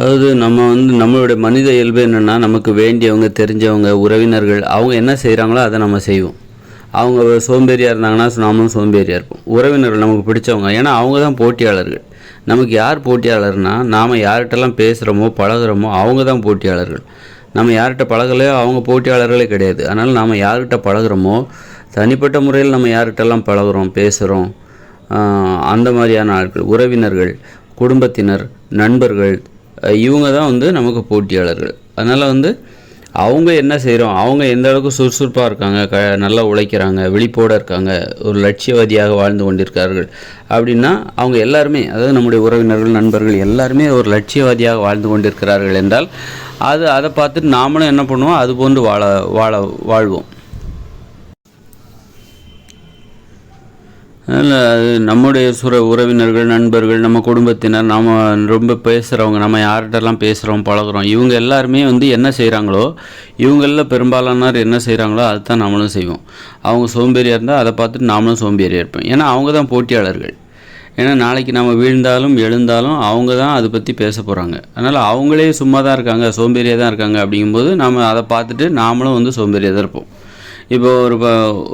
அதாவது நம்ம நம்மளுடைய மனித இயல்பு என்னென்னா, நமக்கு வேண்டியவங்க, தெரிஞ்சவங்க, உறவினர்கள் அவங்க என்ன செய்கிறாங்களோ அதை நம்ம செய்வோம். அவங்க சோம்பேறியாக இருந்தாங்கன்னா நாமளும் சோம்பேறியாக இருப்போம். உறவினர்கள் நமக்கு பிடிச்சவங்க, ஏன்னா அவங்க தான் போட்டியாளர்கள். நமக்கு யார் போட்டியாளர்னா, நாம் யார்கிட்டலாம் பேசுகிறோமோ பழகுறோமோ அவங்க தான் போட்டியாளர்கள். நம்ம யார்கிட்ட பழகலையோ அவங்க போட்டியாளர்களே கிடையாது. அதனால் நாம் யார்கிட்ட பழகுறோமோ, தனிப்பட்ட முறையில் நம்ம யார்கிட்டலாம் பழகுறோம், பேசுகிறோம், அந்த மாதிரியான ஆட்கள், உறவினர்கள், குடும்பத்தினர், நண்பர்கள், இவங்க தான் நமக்கு போட்டியாளர்கள். அதனால் அவங்க என்ன செய்கிறோம், அவங்க எந்த அளவுக்கு சுறுசுறுப்பாக இருக்காங்க, நல்லா உழைக்கிறாங்க, விழிப்போடு இருக்காங்க, ஒரு லட்சியவாதியாக வாழ்ந்து கொண்டிருக்கார்கள் அப்படின்னா அவங்க எல்லாருமே, அதாவது நம்முடைய உறவினர்கள், நண்பர்கள் எல்லாருமே ஒரு லட்சியவாதியாக வாழ்ந்து கொண்டிருக்கிறார்கள் என்றால் அதை பார்த்துட்டு நாமளும் என்ன பண்ணுவோம், அது போன்று வாழ்வோம். அதில் அது நம்முடைய உறவினர்கள், நண்பர்கள், நம்ம குடும்பத்தினர், நாம் ரொம்ப பேசுகிறவங்க, நம்ம யார்கிட்டலாம் பேசுகிறோம் பழகுறோம், இவங்க எல்லாருமே என்ன செய்கிறாங்களோ, இவங்களில் பெரும்பாலானோர் என்ன செய்கிறாங்களோ அதுதான் நம்மளும் செய்வோம். அவங்க சோம்பேறியாக இருந்தால் அதை பார்த்துட்டு நாமளும் சோம்பேறியாக இருப்போம். ஏன்னா அவங்க தான் போட்டியாளர்கள். ஏன்னா நாளைக்கு நம்ம வீழ்ந்தாலும் எழுந்தாலும் அவங்க தான் அதை பற்றி பேச போகிறாங்க. அதனால் அவங்களே சும்மா தான் இருக்காங்க, சோம்பேறியாக தான் இருக்காங்க. அப்படிங்கும்போது நாம் அதை பார்த்துட்டு நாமளும் சோம்பேறியாக தான் இருப்போம். இப்போ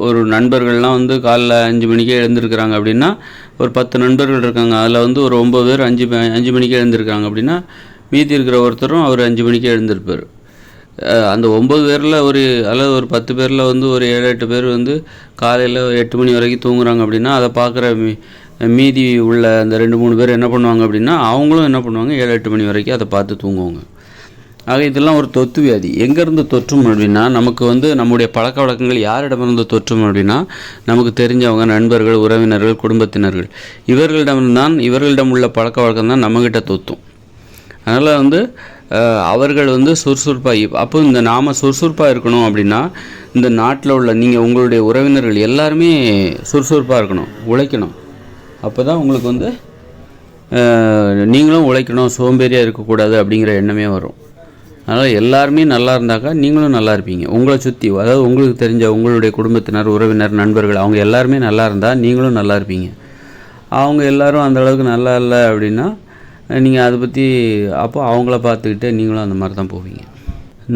ஒரு நண்பர்கள்லாம் காலைல 5 மணிக்கே எழுந்திருக்கிறாங்க அப்படின்னா, ஒரு 10 நண்பர்கள் இருக்காங்க, அதில் ஒரு 9 பேர் 5 மணிக்கே எழுந்திருக்காங்க அப்படின்னா, மீதி இருக்கிற ஒருத்தரும் அவர் 5 மணிக்கே எழுந்திருப்பார். அந்த 9 பேரில் அல்லது ஒரு 10 பேரில் ஒரு 7-8 பேர் காலையில் 8 மணி வரைக்கும் தூங்குறாங்க அப்படின்னா, அதை பார்க்குற மீதி உள்ள அந்த 2-3 பேர் என்ன பண்ணுவாங்க அப்படின்னா, அவங்களும் என்ன பண்ணுவாங்க, 7-8 மணி வரைக்கும் அதை பார்த்து தூங்குவாங்க. ஆக இதெல்லாம் ஒரு தொத்து வியாதி. எங்கேருந்து தொற்றும் அப்படின்னா, நமக்கு நம்முடைய பழக்க வழக்கங்கள் யாரிடமிருந்து தொற்றும் அப்படின்னா, நமக்கு தெரிஞ்சவங்க, நண்பர்கள், உறவினர்கள், குடும்பத்தினர்கள், இவர்களிடம் உள்ள பழக்க வழக்கம் தான் நம்மக்கிட்ட தொத்தும். அதனால் அவர்கள் சுறுசுறுப்பாக, அப்போ நாம் சுறுசுறுப்பாக இருக்கணும் அப்படின்னா, இந்த நாட்டில் உள்ள உங்களுடைய உறவினர்கள் எல்லாருமே சுறுசுறுப்பாக இருக்கணும், உழைக்கணும். அப்போ தான் உங்களுக்கு நீங்களும் உழைக்கணும், சோம்பேறியாக இருக்கக்கூடாது அப்படிங்கிற எண்ணமே வரும். அதனால் எல்லாருமே நல்லா இருந்தாக்கா நீங்களும் நல்லா இருப்பீங்க. உங்களை சுற்றி, அதாவது உங்களுக்கு தெரிஞ்ச உங்களுடைய குடும்பத்தினர், உறவினர், நண்பர்கள் அவங்க எல்லாருமே நல்லா இருந்தால் நீங்களும் நல்லா இருப்பீங்க. அவங்க எல்லோரும் அந்தளவுக்கு நல்லா இல்லை அப்படின்னா நீங்கள் அதை பற்றி அப்போ அவங்கள பார்த்துக்கிட்டே நீங்களும் அந்த மாதிரி தான் போவீங்க.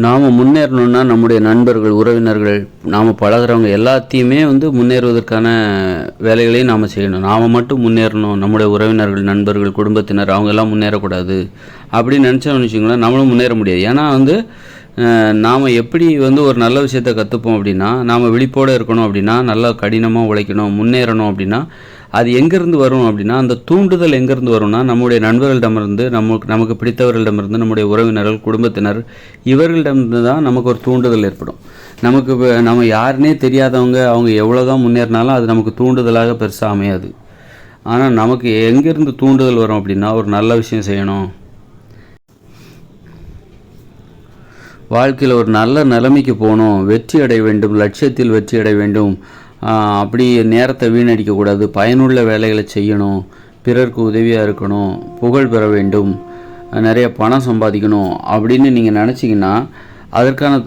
நாம் முன்னேறணுன்னா நம்முடைய நண்பர்கள், உறவினர்கள், நாம் பழகிறவங்க எல்லாத்தையுமே முன்னேறுவதற்கான வேலைகளையும் நாம் செய்யணும். நாம் மட்டும் முன்னேறணும், நம்முடைய உறவினர்கள், நண்பர்கள், குடும்பத்தினர் அவங்க எல்லாம் முன்னேறக்கூடாது அப்படின்னு நினச்சோம்னு வச்சுக்கோங்களேன், நம்மளும் முன்னேற முடியாது. ஏன்னா நாம் எப்படி ஒரு நல்ல விஷயத்தை கற்றுப்போம் அப்படின்னா, நாம் விழிப்போடு இருக்கணும் அப்படின்னா, நல்லா கடினமாக உழைக்கணும், முன்னேறணும் அப்படின்னா அது எங்கேருந்து வரும் அப்படின்னா, அந்த தூண்டுதல் எங்கேருந்து வரும்னா நம்முடைய நண்பர்களிடமிருந்து, நமக்கு பிடித்தவர்களிடமிருந்து, நம்முடைய உறவினர்கள், குடும்பத்தினர் இவர்களிடமிருந்து தான் நமக்கு ஒரு தூண்டுதல் ஏற்படும். நம்ம யாருன்னே தெரியாதவங்க அவங்க எவ்வளோ தான் முன்னேறினாலும் அது நமக்கு தூண்டுதலாக பெருசாக அமையாது. ஆனால் நமக்கு எங்கேருந்து தூண்டுதல் வரும் அப்படின்னா, ஒரு நல்ல விஷயம் செய்யணும், வாழ்க்கையில் ஒரு நல்ல நிலைமைக்கு போகணும், வெற்றி அடைய வேண்டும், லட்சியத்தில் வெற்றி அடைய வேண்டும், அப்படி நேரத்தை வீணடிக்கக்கூடாது, பயனுள்ள வேலைகளை செய்யணும், பிறருக்கு உதவியாக இருக்கணும், புகழ் பெற வேண்டும், நிறைய பணம் சம்பாதிக்கணும் அப்படின்னு நீங்கள் நினச்சிங்கன்னா அதற்கான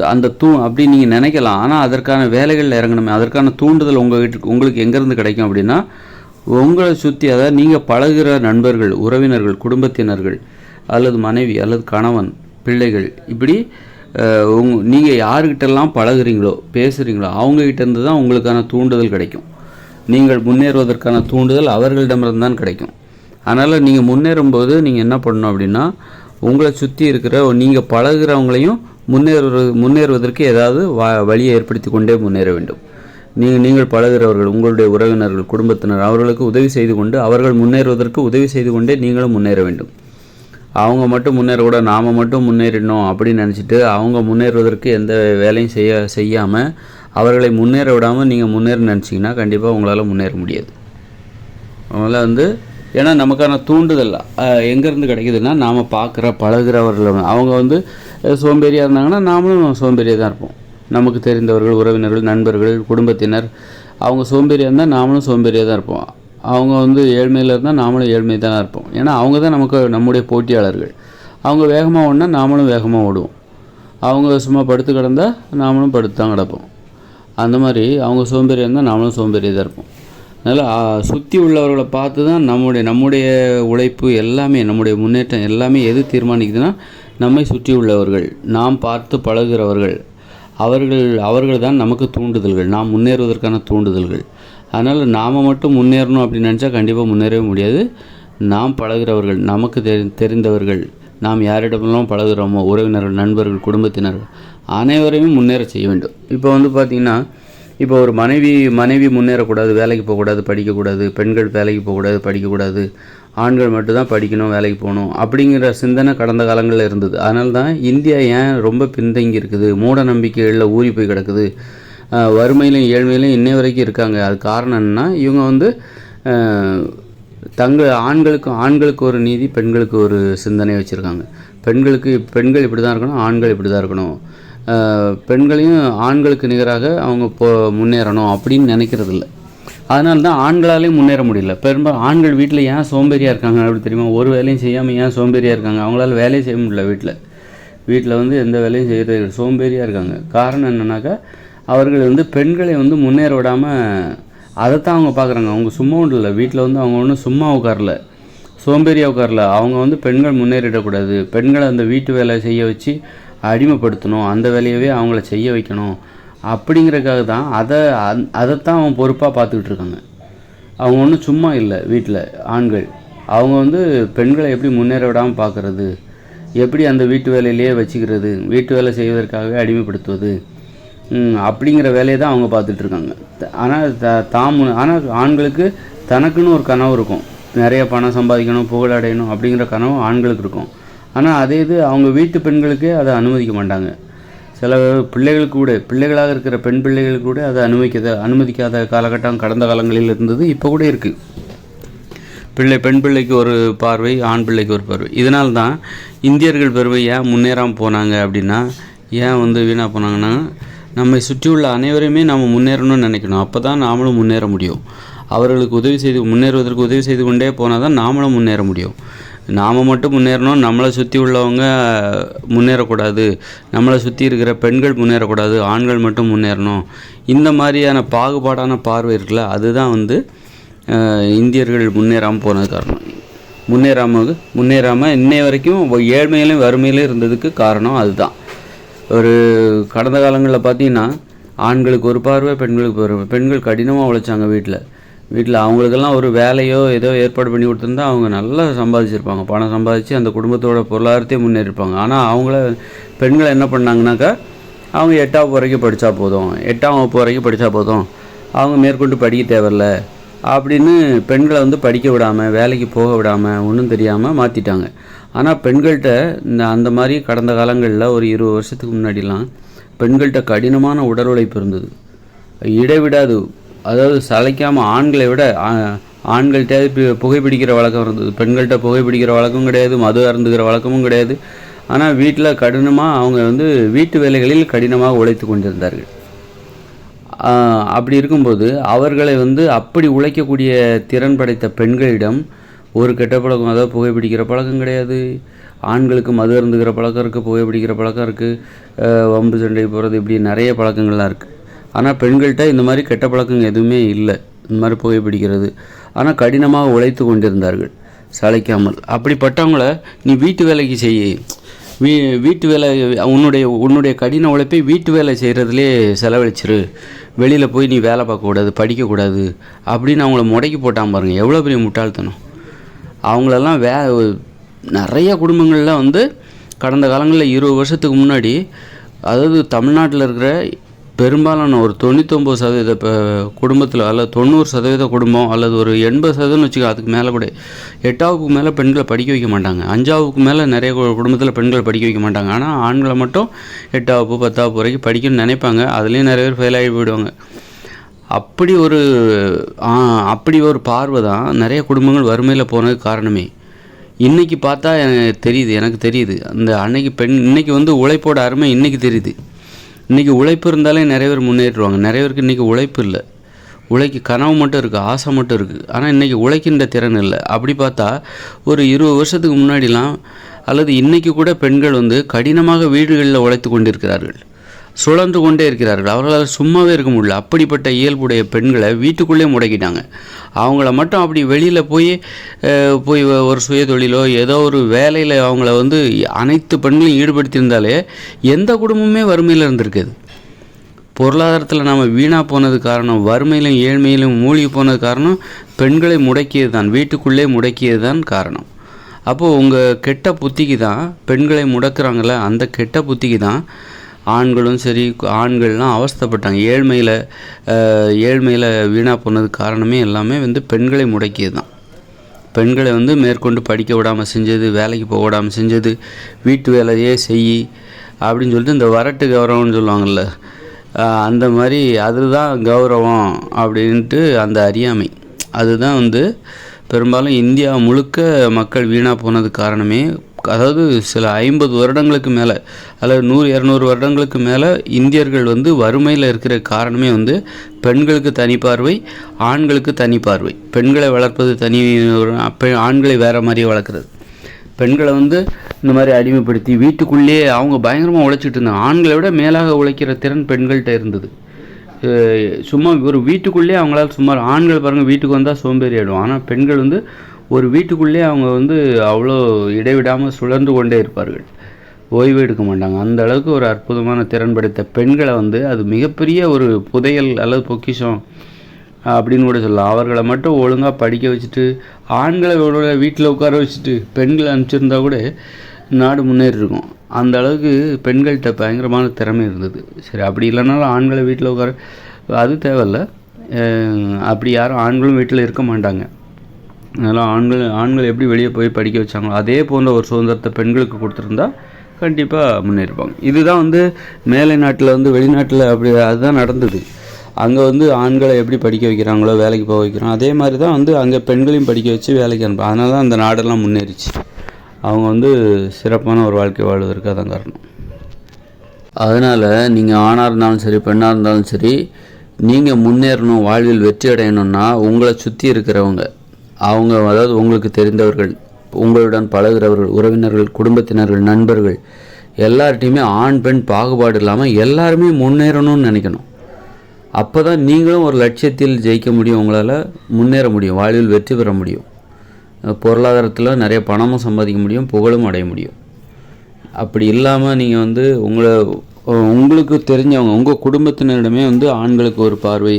அப்படி நீங்கள் நினைக்கலாம். ஆனால் அதற்கான வேலைகளில் இறங்கணுமே, அதற்கான தூண்டுதல் உங்களுக்கு எங்கேருந்து கிடைக்கும் அப்படின்னா, உங்களை சுற்றி, அதாவது நீங்கள் பழகுகிற நண்பர்கள், உறவினர்கள், குடும்பத்தினர்கள், அல்லது மனைவி, அல்லது கணவன், பிள்ளைகள், இப்படி நீங்கள் யாருக்கிட்டெல்லாம் பழகுறீங்களோ, பேசுகிறீங்களோ அவங்ககிட்டேருந்து தான் உங்களுக்கான தூண்டுதல் கிடைக்கும். நீங்கள் முன்னேறுவதற்கான தூண்டுதல் அவர்களிடமிருந்து தான் கிடைக்கும். அதனால் நீங்கள் முன்னேறும்போது நீங்கள் என்ன பண்ணணும் அப்படின்னா, உங்களை சுற்றி இருக்கிற நீங்கள் பழகுறவங்களையும் முன்னேறுவதற்கு ஏதாவது வழியை ஏற்படுத்தி கொண்டே முன்னேற வேண்டும். நீங்கள் பழகுறவர்கள், உங்களுடைய உறவினர்கள், குடும்பத்தினர் அவர்களுக்கு உதவி செய்து கொண்டு, அவர்கள் முன்னேறுவதற்கு உதவி செய்து கொண்டே நீங்களும் முன்னேற வேண்டும். அவங்க மட்டும் முன்னேறக்கூட நாம் மட்டும் முன்னேறிடணும் அப்படின்னு நினச்சிட்டு அவங்க முன்னேறுவதற்கு எந்த வேலையும் செய்யாமல் அவர்களை முன்னேற விடாமல் நீங்கள் முன்னேற நினச்சிங்கன்னா கண்டிப்பாக உங்களால் முன்னேற முடியாது. அதனால் ஏன்னா நமக்கான தூண்டுதல் எங்கேருந்து கிடைக்குதுன்னா, நாம் பார்க்குற பழகுறவர்கள் அவங்க சோம்பேறியாக இருந்தாங்கன்னா நாமளும் சோம்பேறியாக தான் இருப்போம். நமக்கு தெரிந்தவர்கள், உறவினர்கள், நண்பர்கள், குடும்பத்தினர் அவங்க சோம்பேறியாக இருந்தால் நாமளும் சோம்பேறியாக தான் இருப்போம். அவங்க ஏழ்மையில் இருந்தால் நாமளும் ஏழ்மை தான் இருப்போம். ஏன்னா அவங்க தான் நம்முடைய போட்டியாளர்கள். அவங்க வேகமாக ஓடினா நாமளும் வேகமாக ஓடுவோம். அவங்க சும்மா படுத்து கிடந்தால் நாமளும் படுத்து தான் கிடப்போம். அந்த மாதிரி அவங்க சோம்பேறியாக இருந்தால் நாமளும் சோம்பேறியாக தான் இருப்போம். அதனால் சுற்றி உள்ளவர்களை பார்த்து தான் நம்முடைய உழைப்பு எல்லாமே, நம்முடைய முன்னேற்றம் எல்லாமே எது தீர்மானிக்குதுன்னா நம்மை சுற்றி உள்ளவர்கள், நாம் பார்த்து பழகிறவர்கள், அவர்கள் தான் நமக்கு தூண்டுதல்கள், நாம் முன்னேறுவதற்கான தூண்டுதல்கள். அதனால் நாம் மட்டும் முன்னேறணும் அப்படின்னு நினச்சா கண்டிப்பாக முன்னேறவே முடியாது. நாம் பழகிறவர்கள், நமக்கு தெரிந்தவர்கள், நாம் யாரிடமெல்லாம் பழகிறோமோ, உறவினர்கள், நண்பர்கள், குடும்பத்தினர்கள் அனைவரையும் முன்னேற செய்ய வேண்டும். இப்போ பார்த்திங்கன்னா, இப்போ ஒரு மனைவி முன்னேறக்கூடாது, வேலைக்கு போகக்கூடாது, படிக்கக்கூடாது, பெண்கள் வேலைக்கு போகக்கூடாது, படிக்கக்கூடாது, ஆண்கள் மட்டும்தான் படிக்கணும், வேலைக்கு போகணும் அப்படிங்கிற சிந்தனை கடந்த காலங்களில் இருந்தது. அதனால தான் இந்தியா ஏன் ரொம்ப பின்தங்கி இருக்குது, மூட நம்பிக்கைகளில் ஊறி போய் கிடக்குது, வறுமையிலும் ஏழ்மையிலும் இன்னை வரைக்கும் இருக்காங்க. அது காரணம் என்னென்னா, இவங்க ஆண்களுக்கு ஒரு நீதி, பெண்களுக்கு ஒரு சிந்தனை வச்சுருக்காங்க. பெண்கள் இப்படி தான் இருக்கணும், ஆண்கள் இப்படி தான் இருக்கணும், பெண்களையும் ஆண்களுக்கு நிகராக அவங்க முன்னேறணும் அப்படின்னு நினைக்கிறதில்ல. அதனால தான் ஆண்களாலேயும் முன்னேற முடியல. பெரும்பாலும் ஆண்கள் வீட்டில் ஏன் சோம்பேறியாக இருக்காங்க அப்படி தெரியுமா? ஒரு வேலையும் செய்யாமல் ஏன் சோம்பேறியாக இருக்காங்க? அவங்களால வேலையை செய்ய முடியல. வீட்டில் எந்த வேலையும் செய்கிறது சோம்பேறியாக இருக்காங்க. காரணம் என்னன்னாக்கா, அவர்கள் பெண்களை முன்னேற விடாமல் அதைத்தான் அவங்க பார்க்குறாங்க. அவங்க சும்மா ஒன்றும் இல்லை, வீட்டில் அவங்க ஒன்றும் சும்மா உட்காரல, சோம்பேறியாக உட்காரல. அவங்க பெண்கள் முன்னேறிடக்கூடாது, பெண்களை அந்த வீட்டு வேலை செய்ய வச்சு அடிமைப்படுத்தணும், அந்த வேலையவே அவங்கள செய்ய வைக்கணும் அப்படிங்கிறதுக்காக தான் அதைத்தான் அவங்க பொறுப்பாக பார்த்துக்கிட்டு இருக்காங்க. அவங்க ஒன்றும் சும்மா இல்லை. வீட்டில் ஆண்கள் அவங்க பெண்களை எப்படி முன்னேற விடாமல் பார்க்குறது, எப்படி அந்த வீட்டு வேலையிலேயே வச்சுக்கிறது, வீட்டு வேலை செய்வதற்காகவே அடிமைப்படுத்துவது அப்படிங்கிற வேலையை தான் அவங்க பார்த்துட்ருக்காங்க. ஆனால் ஆண்களுக்கு தனக்குன்னு ஒரு கனவு இருக்கும், நிறைய பணம் சம்பாதிக்கணும், புகழ் அடையணும் அப்படிங்கிற கனவு ஆண்களுக்கு இருக்கும். ஆனால் அதே இது அவங்க வீட்டு பெண்களுக்கே அதை அனுமதிக்க மாட்டாங்க. சில பிள்ளைகளாக இருக்கிற பெண் பிள்ளைகளுக்கு கூட அதை அனுமதிக்காத காலகட்டம் கடந்த காலங்களில் இருந்தது, இப்போ கூட இருக்குது. பெண் பிள்ளைக்கு ஒரு பார்வை, ஆண் பிள்ளைக்கு ஒரு பார்வை. இதனால தான் இந்தியர்கள் பெருமை ஏன் முன்னேறாமல் போனாங்க அப்படின்னா, ஏன் வீணாக போனாங்கன்னா, நம்மை சுற்றியுள்ள அனைவரையுமே நாம் முன்னேறணும்னு நினைக்கணும். அப்போ தான் நாமளும் முன்னேற முடியும். அவர்களுக்கு முன்னேறுவதற்கு உதவி செய்து கொண்டே போனால் தான் நாமளும் முன்னேற முடியும். நாம் மட்டும் முன்னேறணும், நம்மளை சுற்றி உள்ளவங்க முன்னேறக்கூடாது, நம்மளை சுற்றி இருக்கிற பெண்கள் முன்னேறக்கூடாது, ஆண்கள் மட்டும் முன்னேறணும், இந்த மாதிரியான பாகுபாடான பார்வை இருக்குல்ல, அதுதான் இந்தியர்கள் முன்னேறாமல் போனது காரணம். முன்னேறாமல் இன்னைய வரைக்கும் ஏழ்மையிலும் வறுமையிலும் இருந்ததுக்கு காரணம் அதுதான். ஒரு கடந்த காலங்களில் பார்த்திங்கன்னா, ஆண்களுக்கு ஒரு பார்வை, பெண்களுக்கு ஒரு பார்வை. பெண்கள் கடினமாக உழைச்சாங்க. வீட்டில் அவங்களுக்கெல்லாம் ஒரு வேலையோ ஏதோ ஏற்பாடு பண்ணி கொடுத்துருந்தா அவங்க நல்லா சம்பாதிச்சிருப்பாங்க, பணம் சம்பாதிச்சு அந்த குடும்பத்தோட பொருளாதாரத்தையே முன்னேறிப்பாங்க. ஆனால் பெண்களை என்ன பண்ணாங்கனாக்கா, அவங்க 8ஆம் வகுப்பு வரைக்கும் படித்தா போதும், அவங்க மேற்கொண்டு படிக்க தேவையில்ல அப்படின்னு பெண்களை படிக்க விடாமல், வேலைக்கு போக விடாமல், ஒன்றும் தெரியாமல் மாற்றிட்டாங்க. ஆனால் பெண்கள்கிட்ட அந்த மாதிரி கடந்த காலங்களில் ஒரு 20 வருஷத்துக்கு முன்னாடிலாம் பெண்கள்கிட்ட கடினமான உடல் உழைப்பு இருந்தது, இடைவிடாது. அதாவது சளைக்காமல் ஆண்களை விட ஆண்கள்கிட்ட புகைப்பிடிக்கிற வழக்கம் இருந்தது, பெண்கள்கிட்ட புகைப்பிடிக்கிற வழக்கம் கிடையாது, மது அருந்துகிற வழக்கமும் கிடையாது. ஆனால் வீட்டில் கடினமாக அவங்க வீட்டு வேலைகளில் கடினமாக உழைத்து கொண்டிருந்தார்கள். அப்படி இருக்கும்போது அவர்களை அப்படி உழைக்கக்கூடிய திறன் படைத்த பெண்களிடம் ஒரு கெட்ட பழக்கம், அதாவது புகைப்பிடிக்கிற பழக்கம் கிடையாது. ஆண்களுக்கு மது அருந்துகிற பழக்கம் இருக்குது, புகைப்பிடிக்கிற பழக்கம் இருக்குது, வம்பு சண்டை போகிறது, இப்படி நிறைய பழக்கங்கள்லாம் இருக்குது. ஆனால் பெண்கள்கிட்ட இந்த மாதிரி கெட்ட பழக்கங்கள் எதுவுமே இல்லை, இந்த மாதிரி புகைப்பிடிக்கிறது. ஆனால் கடினமாக உழைத்து கொண்டிருந்தார்கள் சளைக்காமல். அப்படிப்பட்டவங்கள நீ வீட்டு வேலைக்கு வீட்டு வேலை, உன்னுடைய கடின உழைப்பை வீட்டு வேலை செய்கிறதுலே செலவழிச்சிரு, வெளியில் போய் நீ வேலை பார்க்கக்கூடாது, படிக்கக்கூடாது அப்படின்னு அவங்கள முடக்கி போட்டான் பாருங்கள். எவ்வளோ பெரிய முட்டாள்தனம்! அவங்களெல்லாம் நிறைய குடும்பங்களில் கடந்த காலங்களில் 20 வருஷத்துக்கு முன்னாடி, அதாவது தமிழ்நாட்டில் இருக்கிற பெரும்பாலான ஒரு 99% குடும்பத்தில், அல்லது 90% குடும்பம், அல்லது ஒரு 80% வச்சுக்க, அதுக்கு மேலே கூட 8ஆவதுக்கு மேலே பெண்களை படிக்க வைக்க மாட்டாங்க. 5ஆவதுக்கு மேலே நிறைய குடும்பத்தில் பெண்களை படிக்க வைக்க மாட்டாங்க. ஆனால் ஆண்களை மட்டும் 8ஆவது 10ஆவது வரைக்கும் படிக்கணும்னு நினைப்பாங்க. அதுலேயும் நிறைய பேர் ஃபெயில் ஆகி போயிடுவாங்க. அப்படி ஒரு பார்வை தான் நிறைய குடும்பங்கள் வறுமையில் போனதுக்கு காரணமே. இன்றைக்கி பார்த்தா எனக்கு தெரியுது அந்த இன்றைக்கி உழைப்போட அருமை இன்றைக்கி தெரியுது. இன்றைக்கி உழைப்பு இருந்தாலே நிறைய பேர் முன்னேற்றுவாங்க. நிறைய பேருக்கு இன்றைக்கி உழைப்பு இல்லை, கனவு மட்டும் இருக்குது, ஆசை மட்டும் இருக்குது. ஆனால் இன்றைக்கி உழைக்கின்ற திறன் இல்லை. அப்படி பார்த்தா ஒரு 20 வருஷத்துக்கு முன்னாடிலாம் அல்லது இன்றைக்கி கூட பெண்கள் கடினமாக வீடுகளில் உழைத்து கொண்டிருக்கிறார்கள். சுழன்று கொண்டே இருக்கிறார்கள். அவர்களால் சும்மாவே இருக்க முடியல. அப்படிப்பட்ட இயல்புடைய பெண்களை வீட்டுக்குள்ளே முடக்கிட்டாங்க. அவங்கள மட்டும் அப்படி வெளியில் போய் ஒரு சுயதொழிலோ ஏதோ ஒரு வேலையில் அவங்கள அனைத்து பெண்களையும் ஈடுபடுத்தியிருந்தாலே எந்த குடும்பமே வறுமையில் இருந்திருக்குது. பொருளாதாரத்தில் நாம் வீணாக போனது காரணம், வறுமையிலும் ஏழ்மையிலும் மூழ்கி போனது காரணம் பெண்களை முடக்கியது தான், வீட்டுக்குள்ளே முடக்கியது தான் காரணம். அப்போது உங்கள் கெட்ட புத்திக்கு தான் பெண்களை முடக்கிறாங்கள, அந்த கெட்ட புத்திக்கு தான் ஆண்களும் சரி, ஆண்கள்லாம் அவஸ்தைப்பட்டாங்க. ஏழ்மையில் வீணாக போனது காரணமே எல்லாமே பெண்களை முடக்கியது தான். பெண்களை மேற்கொண்டு படிக்க விடாமல் செஞ்சது, வேலைக்கு போக விடாமல் செஞ்சது, வீட்டு வேலையே அப்படின்னு சொல்லிட்டு இந்த வரட்டு கௌரவம்னு சொல்லுவாங்கள்ல, அந்த மாதிரி அதுதான் கௌரவம் அப்படின்ட்டு அந்த அறியாமை. அதுதான் பெரும்பாலும் இந்தியா முழுக்க மக்கள் வீணாக போனது காரணமே. அதாவது சில 50 வருடங்களுக்கு மேலே அல்லது 100-200 வருடங்களுக்கு மேலே இந்தியர்கள் வறுமையில் இருக்கிற காரணமே பெண்களுக்கு தனி பார்வை, ஆண்களுக்கு தனி பார்வை. பெண்களை வளர்ப்பது தனி, ஆண்களை வேறு மாதிரியே வளர்க்குறது. பெண்களை இந்த மாதிரி அடிமைப்படுத்தி வீட்டுக்குள்ளேயே அவங்க பயங்கரமாக உழைச்சிட்டு இருந்தாங்க. ஆண்களை விட மேலாக உழைக்கிற திறன் பெண்கள்கிட்ட இருந்தது. சும்மா ஒரு வீட்டுக்குள்ளேயே அவங்களால சுமார், ஆண்கள் பாருங்கள் வீட்டுக்கு வந்தால் சோம்பேறி ஆகிடும், ஆனால் பெண்கள் ஒரு வீட்டுக்குள்ளேயே அவங்க அவ்வளோ இடைவிடாமல் சுழன்று கொண்டே இருப்பார்கள், ஓய்வு எடுக்க மாட்டாங்க. அந்த அளவுக்கு ஒரு அற்புதமான திறன் படைத்த பெண்களை அது மிகப்பெரிய ஒரு புதையல் அல்லது பொக்கிஷம் அப்படின்னு கூட சொல்லலாம். அவர்களை மட்டும் ஒழுங்காக படிக்க வச்சுட்டு, ஆண்களை வீட்டில் உட்கார வச்சுட்டு பெண்களை அனுப்பிச்சிருந்தா கூட நாடு முன்னேறி இருக்கும். அந்த அளவுக்கு பெண்கள்கிட்ட பயங்கரமான திறமை இருந்தது. சரி, அப்படி இல்லைனாலும் ஆண்களை வீட்டில் உட்கார அது தேவையில்லை. அப்படி யாரும் ஆண்களும் வீட்டில் இருக்க மாட்டாங்க. அதனால் ஆண்கள் எப்படி வெளியே போய் படிக்க வச்சாங்களோ அதே போன்ற ஒரு சுதந்திரத்தை பெண்களுக்கு கொடுத்துருந்தா கண்டிப்பாக முன்னேறிப்பாங்க. இதுதான் மேலை நாட்டில் வெளிநாட்டில் அப்படி அதுதான் நடந்தது. அங்கே ஆண்களை எப்படி படிக்க வைக்கிறாங்களோ, வேலைக்கு போக வைக்கிறோம், அதே மாதிரி தான் அங்கே பெண்களையும் படிக்க வச்சு வேலைக்கு அனுப்ப. அதனால தான் அந்த நாடெல்லாம் முன்னேறிச்சு. அவங்க சிறப்பான ஒரு வாழ்க்கை வாழ்வதற்கு அதான் காரணம். அதனால் நீங்கள் ஆணாக இருந்தாலும் சரி, பெண்ணாக இருந்தாலும் சரி, நீங்கள் முன்னேறணும், வாழ்வில் வெற்றி அடையணும்னா உங்களை சுற்றி இருக்கிறவங்க, அதாவது உங்களுக்கு தெரிந்தவர்கள், உங்களுடன் பழகிறவர்கள், உறவினர்கள், குடும்பத்தினர்கள், நண்பர்கள், எல்லார்ட்டையுமே ஆண் பெண் பாகுபாடு இல்லாமல் எல்லாருமே முன்னேறணும்னு நினைக்கணும். அப்போ தான் நீங்களும் ஒரு லட்சியத்தில் ஜெயிக்க முடியும், உங்களால் முன்னேற முடியும், வாழ்வில் வெற்றி பெற முடியும், பொருளாதாரத்தில் நிறைய பணமும் சம்பாதிக்க முடியும், புகழும் அடைய முடியும். அப்படி இல்லாமல் நீங்கள் உங்களுக்கு தெரிஞ்சவங்க, உங்கள் குடும்பத்தினரிடமே ஆண்களுக்கு ஒரு பார்வை,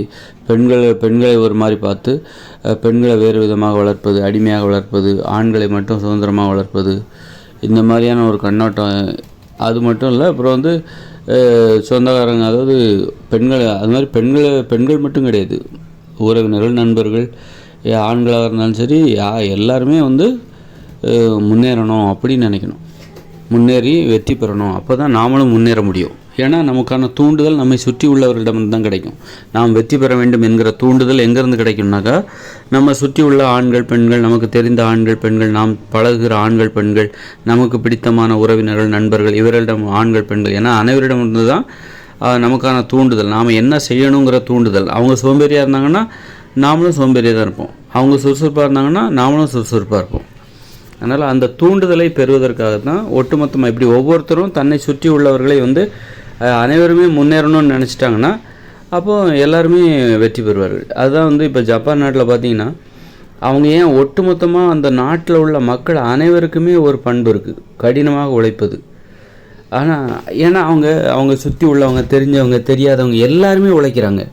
பெண்களை ஒரு மாதிரி பார்த்து பெண்களை வேறு விதமாக வளர்ப்பது, அடிமையாக வளர்ப்பது, ஆண்களை மட்டும் சுதந்திரமாக வளர்ப்பது, இந்த மாதிரியான ஒரு கண்ணோட்டம். அது மட்டும் இல்லை, அப்புறம் சொந்தக்காரங்க, அதாவது பெண்கள், அது மாதிரி பெண்கள் மட்டும் கிடையாது, உறவினர்கள், நண்பர்கள், ஆண்களாக இருந்தாலும் சரி, எல்லாருமே முன்னேறணும் அப்படின்னு நினைக்கணும், முன்னேறி வெற்றி பெறணும். அப்போ தான் நாமளும் முன்னேற முடியும். ஏன்னா நமக்கான தூண்டுதல் நம்மை சுற்றி உள்ளவர்களிடம் தான் கிடைக்கும். நாம் வெற்றி பெற வேண்டும் என்கிற தூண்டுதல் எங்கேருந்து கிடைக்கும்னாக்கா, நம்ம சுற்றி உள்ள ஆண்கள் பெண்கள், நமக்கு தெரிந்த ஆண்கள் பெண்கள், நாம் பழகுகிற ஆண்கள் பெண்கள், நமக்கு பிடித்தமான உறவினர்கள், நண்பர்கள், இவர்களிடம் ஆண்கள் பெண்கள், ஏன்னா அனைவரிடம் இருந்து தான் நமக்கான தூண்டுதல், நாம் என்ன செய்யணுங்கிற தூண்டுதல். அவங்க சோம்பேறியாக இருந்தாங்கன்னா நாமளும் சோம்பேறியாக தான் இருப்போம், அவங்க சுறுசுறுப்பாக இருந்தாங்கன்னா நாமளும் சுறுசுறுப்பாக இருப்போம். அதனால் அந்த தூண்டுதலை பெறுவதற்காக தான் ஒட்டுமொத்தமாக இப்படி ஒவ்வொருத்தரும் தன்னை சுற்றி உள்ளவர்களை அனைவருமே முன்னேறணும்னு நினச்சிட்டாங்கன்னா அப்போது எல்லாருமே வெற்றி பெறுவார்கள். அதுதான் இப்போ ஜப்பான் நாட்டில் பார்த்திங்கன்னா அவங்க ஏன் ஒட்டுமொத்தமாக அந்த நாட்டில் உள்ள மக்கள் அனைவருக்குமே ஒரு பண்பு இருக்குது, கடினமாக உழைப்பது. ஆனால் ஏன்னா அவங்க சுற்றி உள்ளவங்க, தெரிஞ்சவங்க, தெரியாதவங்க எல்லாருமே உழைக்கிறாங்க.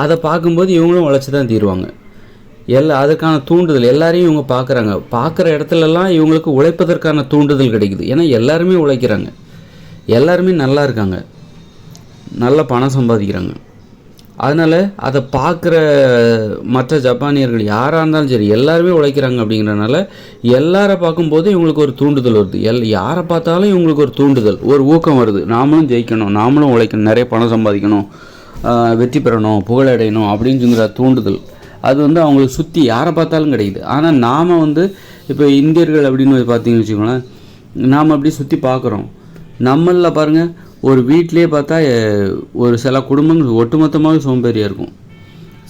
அதை பார்க்கும்போது இவங்களும் உழைச்சி தான் தீருவாங்க. அதுக்கான தூண்டுதல் எல்லாரையும் இவங்க பார்க்குற இடத்துலலாம் இவங்களுக்கு உழைப்பதற்கான தூண்டுதல் கிடைக்குது. ஏன்னா எல்லாருமே உழைக்கிறாங்க, எல்லாருமே நல்லா இருக்காங்க, நல்ல பணம் சம்பாதிக்கிறாங்க. அதனால் அதை பார்க்குற மற்ற ஜப்பானியர்கள் யாராக இருந்தாலும் சரி எல்லாருமே உழைக்கிறாங்க. அப்படிங்கிறனால எல்லாரை பார்க்கும்போது இவங்களுக்கு ஒரு தூண்டுதல் வருது. யாரை பார்த்தாலும் இவங்களுக்கு ஒரு தூண்டுதல், ஒரு ஊக்கம் வருது, நாமளும் ஜெயிக்கணும், நாமளும் உழைக்கணும், நிறைய பணம் சம்பாதிக்கணும், வெற்றி பெறணும், புகழடையணும் அப்படிங்கிற தூண்டுதல். அது அவங்களுக்கு சுற்றி யாரை பார்த்தாலும் கிடைக்குது. ஆனால் நாம் இப்போ இந்தியர்கள் அப்படின்னு பார்த்தீங்கன்னு வச்சுக்கோங்களேன், நாம் அப்படி சுற்றி பார்க்குறோம். நம்மளில் பாருங்கள், ஒரு வீட்டிலே பார்த்தா ஒரு சில குடும்பங்கள் ஒட்டுமொத்தமாக சோம்பேறியாக இருக்கும்.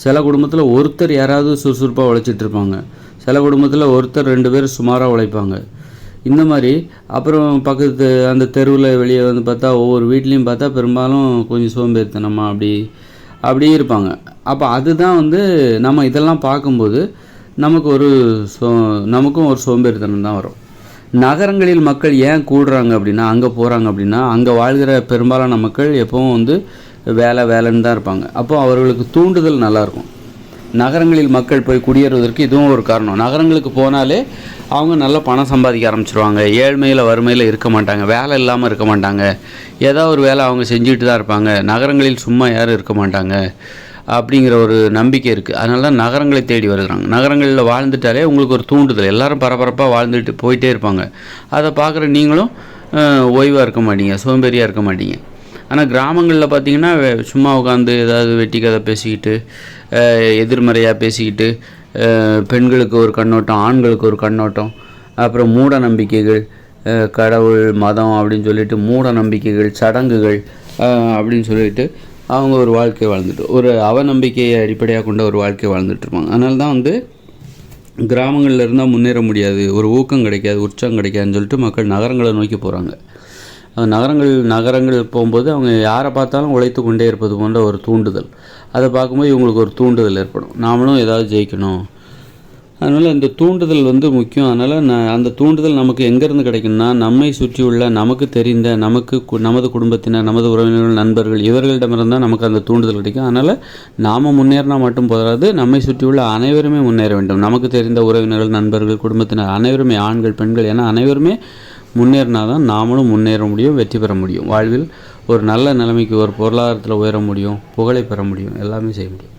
சில குடும்பத்தில் ஒருத்தர் யாராவது சுறுசுறுப்பாக உழைச்சிட்டு இருப்பாங்க, சில குடும்பத்தில் ஒருத்தர் 2 பேர் சுமாராக உழைப்பாங்க. இந்த மாதிரி. அப்புறம் பக்கத்து அந்த தெருவில் வெளியே வந்து பார்த்தா ஒவ்வொரு வீட்லேயும் பார்த்தா பெரும்பாலும் கொஞ்சம் சோம்பேறித்தனமாக அப்படியே இருப்பாங்க. அப்போ அதுதான் வந்து நம்ம இதெல்லாம் பார்க்கும்போது நமக்கும் ஒரு சோம்பேறித்தனம் தான் வரும். நகரங்களில் மக்கள் ஏன் கூடுறாங்க அப்படின்னா, அங்கே போகிறாங்க அப்படின்னா, அங்கே வாழ்கிற பெரும்பாலான மக்கள் எப்பவும் வந்து வேலைன்னு தான் இருப்பாங்க. அப்போது அவர்களுக்கு தூண்டுதல் நல்லாயிருக்கும். நகரங்களில் மக்கள் போய் குடியேறுவதற்கு இதுவும் ஒரு காரணம். நகரங்களுக்கு போனாலே அவங்க நல்லா பணம் சம்பாதிக்க ஆரம்பிச்சிருவாங்க. ஏழ்மையில் வறுமையில் இருக்க மாட்டாங்க, வேலை இல்லாமல் இருக்க மாட்டாங்க, ஏதாவது ஒரு வேலை அவங்க செஞ்சுட்டு தான் இருப்பாங்க. நகரங்களில் சும்மா யாரும் இருக்க மாட்டாங்க அப்படிங்கிற ஒரு நம்பிக்கை இருக்குது. அதனால தான் நகரங்களை தேடி வருகிறாங்க. நகரங்களில் வாழ்ந்துட்டாலே உங்களுக்கு ஒரு தூண்டுதல், எல்லோரும் பரபரப்பாக வாழ்ந்துட்டு போயிட்டே இருப்பாங்க. அதை பார்க்குற நீங்களும் ஓய்வாக இருக்க மாட்டீங்க, சோம்பேறியாக இருக்க மாட்டீங்க. ஆனால் கிராமங்களில் பார்த்திங்கன்னா சும்மா உட்காந்து ஏதாவது வெட்டி கதை பேசிக்கிட்டு, எதிர்மறையாக பேசிக்கிட்டு, பெண்களுக்கு ஒரு கண்ணோட்டம், ஆண்களுக்கு ஒரு கண்ணோட்டம், அப்புறம் மூட நம்பிக்கைகள், கடவுள் மதம் அப்படின்னு சொல்லிட்டு மூட நம்பிக்கைகள், சடங்குகள் அப்படின்னு சொல்லிட்டு அவங்க ஒரு வாழ்க்கையை வாழ்ந்துட்டு, ஒரு அவநம்பிக்கையை அடிப்படையாக கொண்ட ஒரு வாழ்க்கையை வாழ்ந்துட்டுருப்பாங்க. அதனால தான் வந்து கிராமங்களில் இருந்தால் முன்னேற முடியாது, ஒரு ஊக்கம் கிடைக்காது, உற்சாகம் கிடைக்காதுன்னு சொல்லிட்டு மக்கள் நகரங்களை நோக்கி போகிறாங்க. நகரங்கள் போகும்போது அவங்க யாரை பார்த்தாலும் உழைத்து கொண்டே இருப்பது போன்ற ஒரு தூண்டுதல், அதை பார்க்கும்போது இவங்களுக்கு ஒரு தூண்டுதல் ஏற்படும், நாமளும் ஏதாவது ஜெயிக்கணும். அதனால் இந்த தூண்டுதல் வந்து முக்கியம். அதனால் அந்த தூண்டுதல் நமக்கு எங்கேருந்து கிடைக்கும்னா, நம்மை சுற்றியுள்ள நமக்கு தெரிந்த நமது குடும்பத்தினர், நமது உறவினர்கள், நண்பர்கள், இவர்களிடமிருந்தால் நமக்கு அந்த தூண்டுதல் கிடைக்கும். அதனால் நாம் முன்னேறினா மட்டும் போதாது, நம்மை சுற்றியுள்ள அனைவருமே முன்னேற வேண்டும். நமக்கு தெரிந்த உறவினர்கள், நண்பர்கள், குடும்பத்தினர் அனைவருமே, ஆண்கள் பெண்கள் என அனைவருமே முன்னேறினா தான் நாமளும் முன்னேற முடியும், வெற்றி பெற முடியும், வாழ்வில் ஒரு நல்ல நிலைமைக்கு, ஒரு பொருளாதாரத்தில் உயர முடியும், புகழை பெற முடியும், எல்லாமே செய்ய முடியும்.